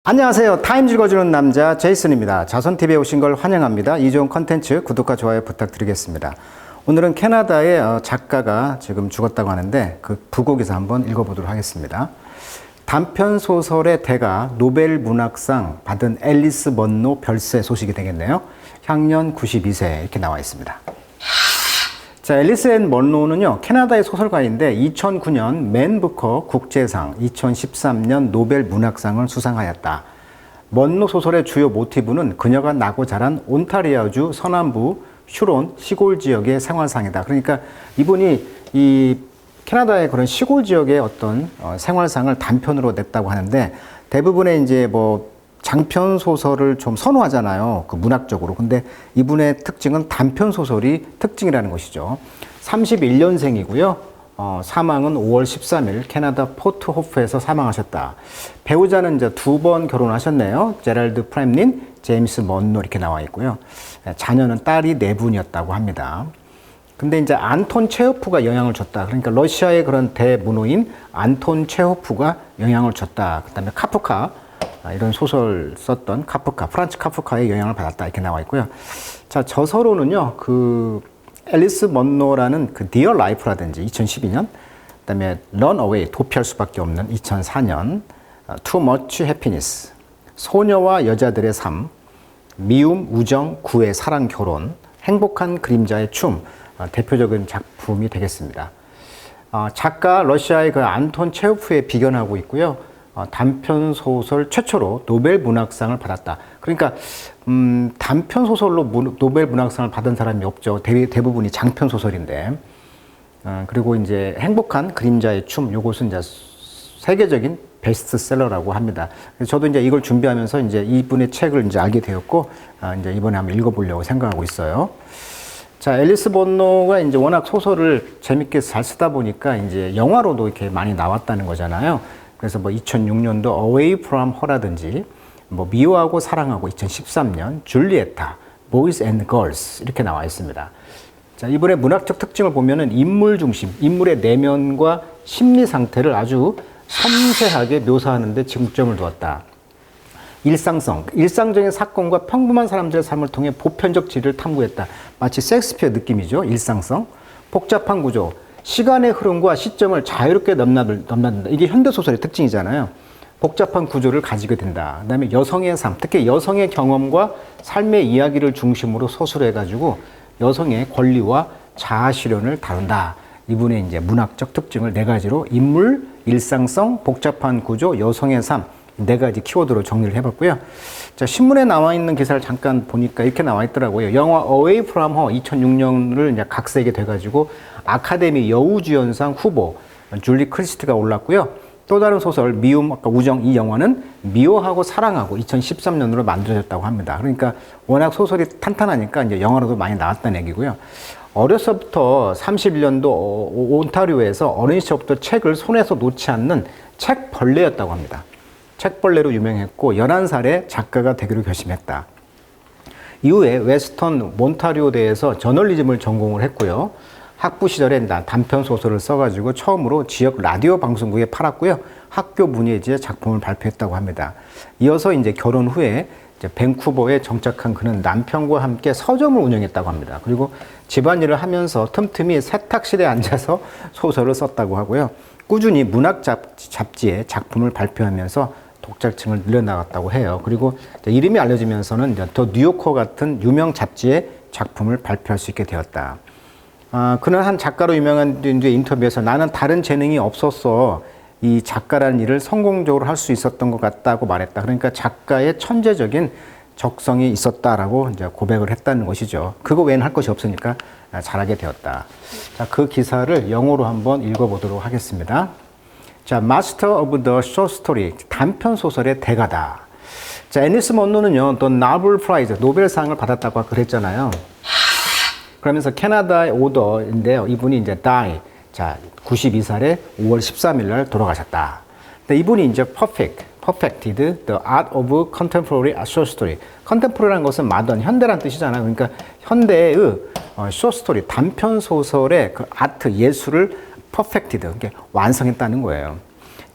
안녕하세요. 타임 읽어주는 남자 제이슨입니다. 자손TV에 오신 걸 환영합니다. 이 좋은 컨텐츠 구독과 좋아요 부탁드리겠습니다. 오늘은 캐나다의 작가가 지금 죽었다고 하는데 그 부고기사 한번 읽어보도록 하겠습니다. 단편소설의 대가 노벨 문학상 받은 앨리스 먼로 별세 소식이 되겠네요. 향년 92세 이렇게 나와 있습니다. 자, 앨리스 앤 먼로는요, 캐나다의 소설가인데 2009년 맨 부커 국제상, 2013년 노벨 문학상을 수상하였다. 먼로 소설의 주요 모티브는 그녀가 나고 자란 온타리오주 서남부 휴론 시골 지역의 생활상이다. 그러니까 이분이 이 캐나다의 그런 시골 지역의 어떤 생활상을 단편으로 냈다고 하는데 대부분의 이제 뭐 장편 소설을 좀 선호하잖아요. 그 문학적으로. 근데 이분의 특징은 단편 소설이 특징이라는 것이죠. 31년생이고요. 사망은 5월 13일 캐나다 포트 호프에서 사망하셨다. 배우자는 이제 2번 결혼하셨네요. 제랄드 프렘린, 제임스 먼로 이렇게 나와 있고요. 자녀는 딸이 4분이었다고 합니다. 근데 이제 안톤 체호프가 영향을 줬다. 그러니까 러시아의 그런 대문호인 안톤 체호프가 영향을 줬다. 그다음에 카프카, 이런 소설 썼던 카프카, 프란츠 카프카의 영향을 받았다 이렇게 나와 있고요. 자, 저서로는요, 그 앨리스 먼로라는 그 디어 라이프라든지 2012년, 그다음에 런 어웨이 도피할 수밖에 없는 2004년, Too Much Happiness, 소녀와 여자들의 삶, 미움, 우정, 구애, 사랑, 결혼, 행복한 그림자의 춤, 대표적인 작품이 되겠습니다. 작가 러시아의 그 안톤 체호프에 비견하고 있고요. 단편 소설 최초로 노벨 문학상을 받았다. 그러니까 단편 소설로 노벨 문학상을 받은 사람이 없죠. 대부분이 장편 소설인데. 그리고 이제 행복한 그림자의 춤, 요것은 이제 세계적인 베스트셀러라고 합니다. 그래서 저도 이제 이걸 준비하면서 이제 이분의 책을 이제 알게 되었고, 이제 이번에 한번 읽어보려고 생각하고 있어요. 자, 앨리스 먼로가 이제 워낙 소설을 재밌게 잘 쓰다 보니까 이제 영화로도 이렇게 많이 나왔다는 거잖아요. 그래서 뭐 2006년도 Away from Her라든지 뭐 미워하고 사랑하고 2013년 줄리에타, Boys and Girls 이렇게 나와 있습니다. 자, 이번에 문학적 특징을 보면은 인물 중심, 인물의 내면과 심리 상태를 아주 섬세하게 묘사하는 데 중점을 두었다. 일상성, 일상적인 사건과 평범한 사람들의 삶을 통해 보편적 진리를 탐구했다. 마치 셰익스피어 느낌이죠. 일상성. 복잡한 구조, 시간의 흐름과 시점을 자유롭게 넘나든다. 이게 현대소설의 특징이잖아요. 복잡한 구조를 가지게 된다. 그 다음에 여성의 삶, 특히 여성의 경험과 삶의 이야기를 중심으로 서술해가지고 여성의 권리와 자아 실현을 다룬다. 이분의 이제 문학적 특징을 4가지로 인물, 일상성, 복잡한 구조, 여성의 삶, 4가지 키워드로 정리를 해봤고요. 자, 신문에 나와 있는 기사를 잠깐 보니까 이렇게 나와 있더라고요. 영화 Away from Her 2006년을 이제 각색이 돼가지고 아카데미 여우주연상 후보 줄리 크리스트가 올랐고요. 또 다른 소설 미움, 아까 우정, 이 영화는 미워하고 사랑하고 2013년으로 만들어졌다고 합니다. 그러니까 워낙 소설이 탄탄하니까 이제 영화로도 많이 나왔다는 얘기고요. 어려서부터 31년도 온타리오에서 어린 시절부터 책을 손에서 놓지 않는 책벌레였다고 합니다. 책벌레로 유명했고 11살에 작가가 되기로 결심했다. 이후에 웨스턴 몬타리오대에서 저널리즘을 전공을 했고요. 학부 시절에 단편 소설을 써가지고 처음으로 지역 라디오 방송국에 팔았고요. 학교 문예지에 작품을 발표했다고 합니다. 이어서 이제 결혼 후에 이제 밴쿠버에 정착한 그는 남편과 함께 서점을 운영했다고 합니다. 그리고 집안일을 하면서 틈틈이 세탁실에 앉아서 소설을 썼다고 하고요. 꾸준히 문학 잡지에 작품을 발표하면서 독자층을 늘려나갔다고 해요. 그리고 이름이 알려지면서는 더 뉴요커 같은 유명 잡지에 작품을 발표할 수 있게 되었다. 그는 한 작가로 유명한 인터뷰에서 나는 다른 재능이 없었어. 이 작가라는 일을 성공적으로 할 수 있었던 것 같다고 말했다. 그러니까 작가의 천재적인 적성이 있었다라고 이제 고백을 했다는 것이죠. 그거 외에는 할 것이 없으니까 잘하게 되었다. 자, 그 기사를 영어로 한번 읽어보도록 하겠습니다. 자, Master of the Short Story, 단편 소설의 대가다. 자, 앨리스 먼로는요, 또 노벨 프라이즈, 노벨상을 받았다고 그랬잖아요. 그러면서 캐나다의 오더인데요, 이분이 이제 die, 자, 92살에 5월 13일 날 돌아가셨다. 근데 이분이 이제 perfected the art of contemporary short story. contemporary라는 것은 modern, 현대란 뜻이잖아요. 그러니까 현대의 short story, 단편 소설의 그 아트, 예술을 perfected, 그러니까 완성했다는 거예요.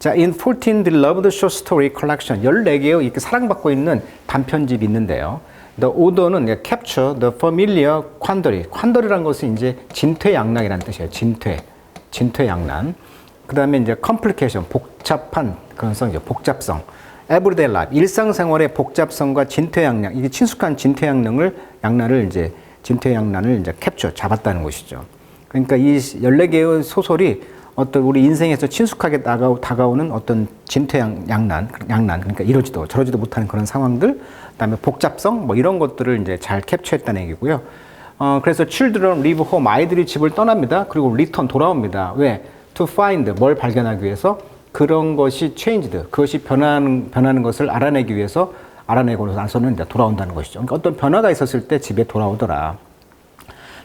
자, in 14 beloved short story collection 14개의 이렇게 사랑받고 있는 단편집이 있는데요. The order는 capture the familiar quandary. quandary라는 것은 이제 진퇴양난이라는 뜻이에요. 진퇴양난. 그 다음에 이제 complication, 복잡한 그런 성이죠. 복잡성. everyday life, 일상생활의 복잡성과 진퇴양난, 이게 친숙한 진퇴양난을 이제 capture, 잡았다는 것이죠. 그러니까 이 14개의 소설이 어떤 우리 인생에서 친숙하게 다가오는 어떤 진퇴양난, 그러니까 이러지도 저러지도 못하는 그런 상황들, 그다음에 복잡성, 뭐 이런 것들을 이제 잘 캡처했다는 얘기고요. 그래서 children leave home, 아이들이 집을 떠납니다. 그리고 return, 돌아옵니다. 왜? To find, 뭘 발견하기 위해서? 그런 것이 changed, 그것이 변하는 것을 알아내기 위해서, 알아내고 나서는 이제 돌아온다는 것이죠. 그러니까 어떤 변화가 있었을 때 집에 돌아오더라.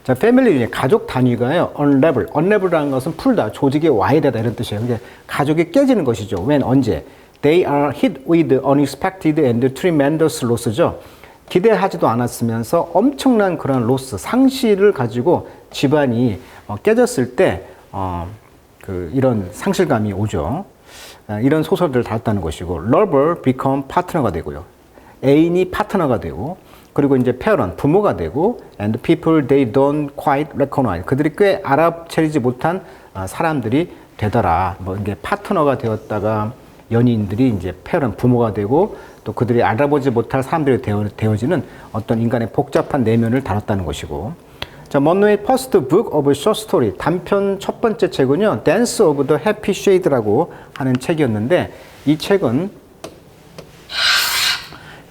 자, 패밀리, 가족 단위가요, unravel이라는 것은 풀다, 조직이 와이드하다 이런 뜻이에요. 근데 가족이 깨지는 것이죠. when, 언제? They are hit with unexpected and tremendous loss죠. 기대하지도 않았으면서 엄청난 그런 로스, 상실을 가지고 집안이 깨졌을 때 이런 상실감이 오죠. 이런 소설들을 다뤘다는 것이고, lover become partner가 되고요. 애인이 파트너가 되고, 그리고 이제 parent, 부모가 되고, and people they don't quite recognize. 그들이 꽤 알아채리지 못한 사람들이 되더라. 뭐 이게 파트너가 되었다가 연인들이 이제 parent, 부모가 되고, 또 그들이 알아보지 못할 사람들이 되어지는 어떤 인간의 복잡한 내면을 다뤘다는 것이고. 자, 먼로의 first book of short story, 단편 첫 번째 책은요, Dance of the Happy Shade라고 하는 책이었는데, 이 책은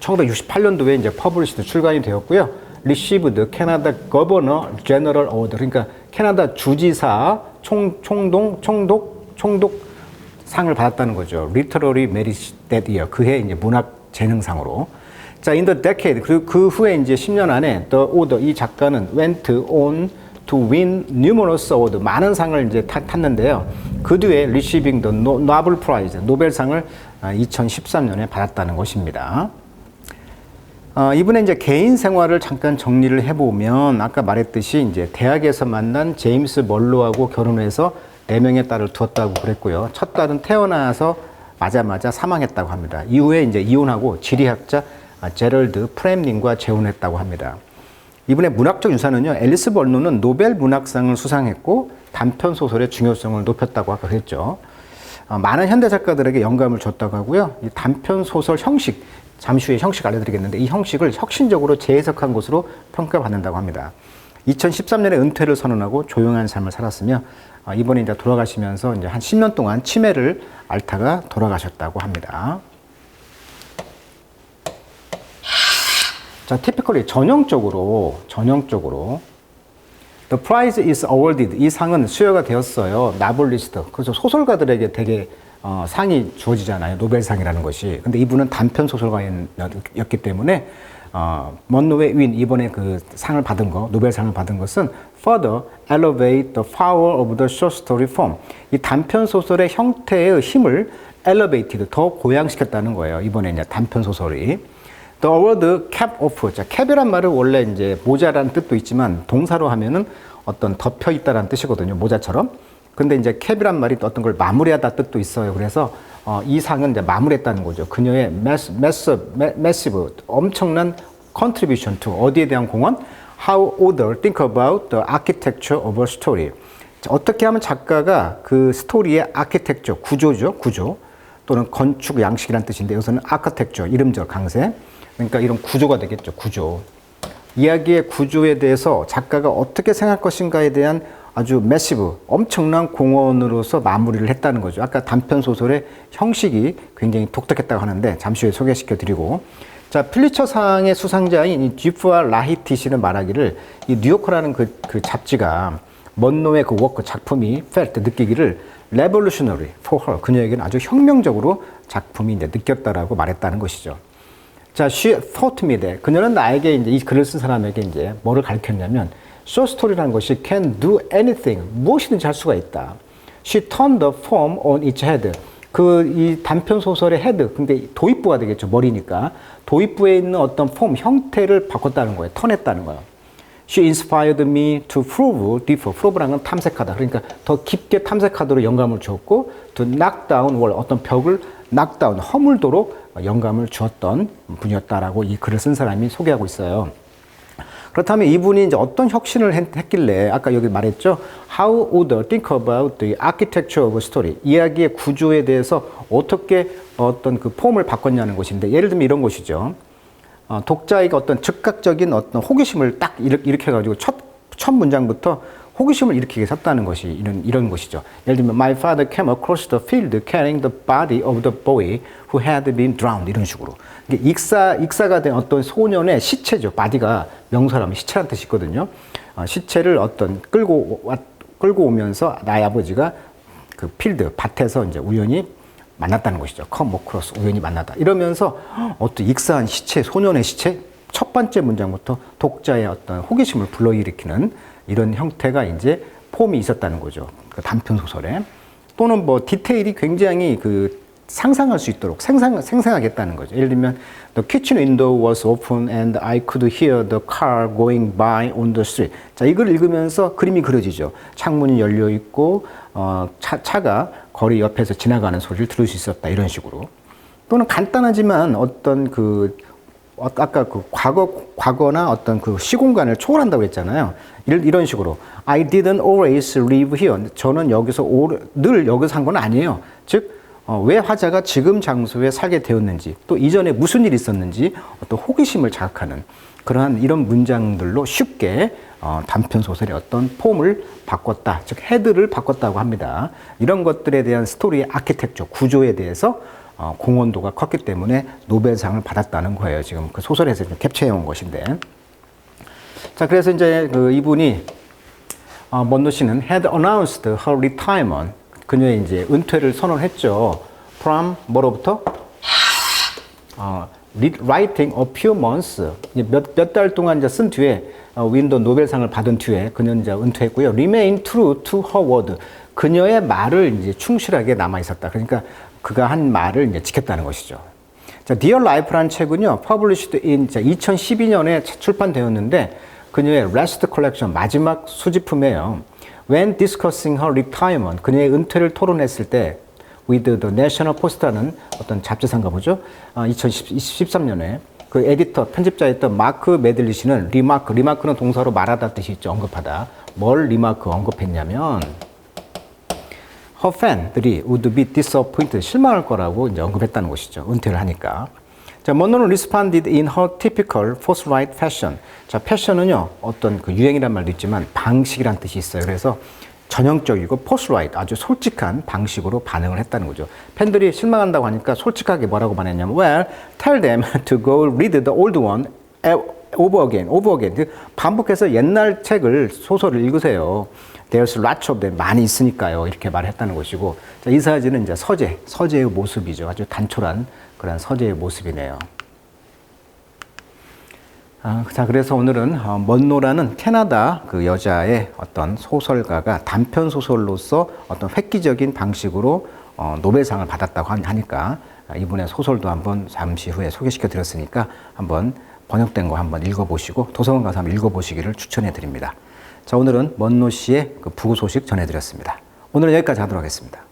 1968년도에 이제 퍼블리시드 출간이 되었고요. Received Canada Governor General Award, 그러니까 캐나다 주지사 총독 상을 받았다는 거죠. Literary Merit that year, 그해 이제 문학 재능상으로. 자, in the decade, 그리고 그 후에 이제 10년 안에 The author, 이 작가는 went on to win numerous awards, 많은 상을 이제 탔는데요. 그 뒤에 receiving the Nobel Prize, 노벨상을 2013년에 받았다는 것입니다. 이분의 이제 개인 생활을 잠깐 정리를 해보면, 아까 말했듯이 이제 대학에서 만난 제임스 멀로하고 결혼해서 4명의 딸을 두었다고 그랬고요. 첫 딸은 태어나서 맞아마자 사망했다고 합니다. 이후에 이제 이혼하고 지리학자 제럴드 프렘님과 재혼했다고 합니다. 이분의 문학적 유산은요, 앨리스 벌노는 노벨 문학상을 수상했고 단편 소설의 중요성을 높였다고 아까 그랬죠. 많은 현대 작가들에게 영감을 줬다고 하고요. 이 단편 소설 형식, 잠시 후에 형식 알려드리겠는데, 이 형식을 혁신적으로 재해석한 것으로 평가받는다고 합니다. 2013년에 은퇴를 선언하고 조용한 삶을 살았으며, 이번에 이제 돌아가시면서 이제 한 10년 동안 치매를 앓다가 돌아가셨다고 합니다. 자, typically 전형적으로 The prize is awarded, 이 상은 수여가 되었어요. 나블리스트, 그래서 소설가들에게 되게 상이 주어지잖아요. 노벨상이라는 것이. 근데 이분은 단편 소설가였기 때문에 먼로의 윈, 이번에 그 상을 받은 거, 노벨상을 받은 것은 further elevate the power of the short story form. 이 단편 소설의 형태의 힘을 elevated, 더 고양시켰다는 거예요. 이번에 이제 단편 소설이. The award cap off. 자, cap이란 말은 원래 이제 모자라는 뜻도 있지만 동사로 하면은 어떤 덮여 있다라는 뜻이거든요. 모자처럼. 근데 이제 cap이란 말이 어떤 걸 마무리하다 뜻도 있어요. 그래서 이 상은 이제 마무리했다는 거죠. 그녀의 massive, 엄청난 contribution to, 어디에 대한 공헌? How author think about the architecture of a story. 자, 어떻게 하면 작가가 그 스토리의 architecture, 구조 또는 건축 양식이라는 뜻인데, 여기서는 architecture, 이름절 강세. 그러니까 이런 구조가 되겠죠. 구조. 이야기의 구조에 대해서 작가가 어떻게 생각할 것인가에 대한 아주 매시브, 엄청난 공헌으로서 마무리를 했다는 거죠. 아까 단편 소설의 형식이 굉장히 독특했다고 하는데 잠시 후에 소개시켜 드리고, 자, 필리처상의 수상자인 이 지프와 라히티 씨는 말하기를, 이 뉴요커라는 그 잡지가 먼로의 그 워크, 작품이 felt, 느끼기를 revolutionary for her, 그녀에게는 아주 혁명적으로 작품이 이제 느꼈다라고 말했다는 것이죠. 자, she taught me that, 그녀는 나에게 이제 이 글을 쓴 사람에게 이제 뭐를 가르쳤냐면, short story라는 것이 can do anything, 무엇이든지 할 수가 있다. She turned the form on its head. 이 단편 소설의 헤드, 근데 도입부가 되겠죠. 머리니까. 도입부에 있는 어떤 폼, 형태를 바꿨다는 거예요. 턴했다는 거예요. She inspired me to probe deeper. probe라는 건 탐색하다. 그러니까 더 깊게 탐색하도록 영감을 주었고 to knock down wall. 어떤 벽을 knock down, 허물도록 영감을 주었던 분이었다라고 이 글을 쓴 사람이 소개하고 있어요. 그렇다면 이분이 이제 어떤 혁신을 했길래 아까 여기 말했죠. How author think about the architecture of a story. 이야기의 구조에 대해서 어떻게 어떤 그 폼을 바꿨냐는 것인데 예를 들면 이런 것이죠. 독자에게 어떤 즉각적인 어떤 호기심을 딱 일으켜가지고 첫 문장부터 호기심을 일으키게 샀다는 것이 이런 것이죠. 예를 들면 My father came across the field carrying the body of the boy who had been drowned. 이런 식으로. 익사가 된 어떤 소년의 시체죠. 바디가 명사라면 시체란 뜻이 있거든요. 시체를 어떤 끌고 오면서 나의 아버지가 그 필드, 밭에서 이제 우연히 만났다는 것이죠. come across, 우연히 만나다. 이러면서 어떤 익사한 시체, 소년의 시체, 첫 번째 문장부터 독자의 어떤 호기심을 불러일으키는 이런 형태가 이제 폼이 있었다는 거죠. 그 단편 소설에. 또는 뭐 디테일이 굉장히 그 상상할 수 있도록 생생하겠다는 거죠. 예를 들면 The kitchen window was open and I could hear the car going by on the street. 자, 이걸 읽으면서 그림이 그려지죠. 창문이 열려 있고 차가 거리 옆에서 지나가는 소리를 들을 수 있었다. 이런 식으로. 또는 간단하지만 어떤 아까 그 과거나 어떤 그 시공간을 초월한다고 했잖아요. 이런 식으로 I didn't always live here. 저는 늘 여기서 산 건 아니에요. 즉 왜 화자가 지금 장소에 살게 되었는지 또 이전에 무슨 일이 있었는지 어떤 호기심을 자극하는 그러한 이런 문장들로 쉽게 단편 소설의 어떤 폼을 바꿨다. 즉 헤드를 바꿨다고 합니다. 이런 것들에 대한 스토리의 아키텍처 구조에 대해서 공헌도가 컸기 때문에 노벨상을 받았다는 거예요. 지금 그 소설에서 캡처해 온 것인데. 자, 그래서 이제 이분이 먼노 씨는 had announced her retirement. 그녀의 이제 은퇴를 선언했죠. from 뭐로부터? writing a few months. 몇 달 동안 이제 쓴 뒤에 윈도 노벨상을 받은 뒤에 그녀는 이제 은퇴했고요. remain true to her word. 그녀의 말을 이제 충실하게 남아 있었다. 그러니까 그가 한 말을 이제 지켰다는 것이죠. 자, Dear Life라는 책은요, published in 2012년에 출판되었는데 그녀의 last collection 마지막 수집품이에요. When discussing her retirement, 그녀의 은퇴를 토론했을 때 with the National Post라는 어떤 잡지사인가 보죠. 2013년에 그 에디터, 편집자였던 마크 메들리 씨는 리마크는 동사로 말하다 뜻이 있죠. 언급하다. 뭘 리마크 언급했냐면 her fan들이 would be disappointed, 실망할 거라고 이제 언급했다는 것이죠. 은퇴를 하니까. 자, 먼노는 responded in her typical forthright fashion. 자, 패션은요, 어떤 그 유행이란 말도 있지만 방식이란 뜻이 있어요. 그래서 전형적이고 forthright, 아주 솔직한 방식으로 반응을 했다는 거죠. 팬들이 실망한다고 하니까 솔직하게 뭐라고 말했냐면, well, tell them to go read the old one over again. 반복해서 옛날 책을, 소설을 읽으세요. There's lots of them. 많이 있으니까요. 이렇게 말했다는 것이고. 자, 이 사진은 이제 서재의 모습이죠. 아주 단촐한 그런 서재의 모습이네요. 자, 그래서 오늘은 먼노라는 캐나다 그 여자의 어떤 소설가가 단편 소설로서 어떤 획기적인 방식으로 노벨상을 받았다고 하니까 이분의 소설도 한번 잠시 후에 소개시켜 드렸으니까 한번 번역된 거 한번 읽어보시고 도서관 가서 한번 읽어보시기를 추천해 드립니다. 자, 오늘은 먼노 씨의 그 부고 소식 전해드렸습니다. 오늘은 여기까지 하도록 하겠습니다.